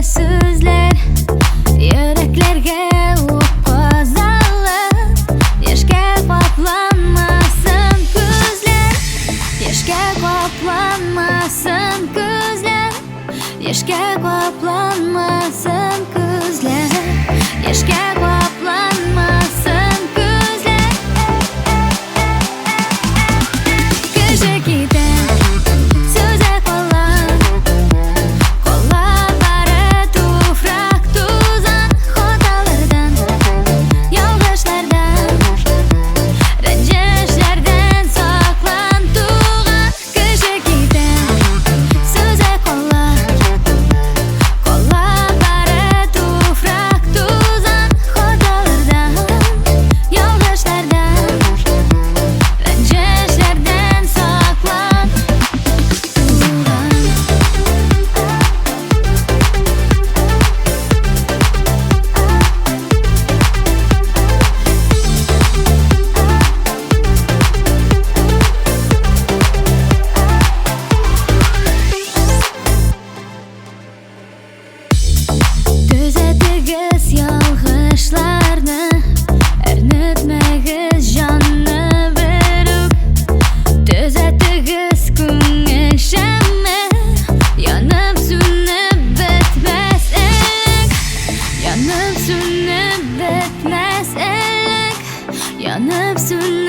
so'zlar yuraklarga qo'zg'alib, yoshga qoplanmasin ko'zlar, yoshga qoplanmasin ko'zlar, yoshga qoplanmasin ko'zlar, yoshga qoplanmasin ko'zlar. Ko'shagida so'za qo'llar, qo'llar bari tufrak tuzan, xatolardan, yolg'ishlardan, ranjishlardan saqlan tug'an. Ko'shagida so'za qo'llar, qo'llar bari tufrak tuzan, xatolardan, yolg'ishlardan, ranjishlardan saqlan tug'an. Tuzatigiz yolg'ishlarni, arnitmagiz jonni berib, tuzatigiz ko'ngil shammi, yonib so'nib bitmas elik, yonib so'nib bitmas elik, yonib so'nib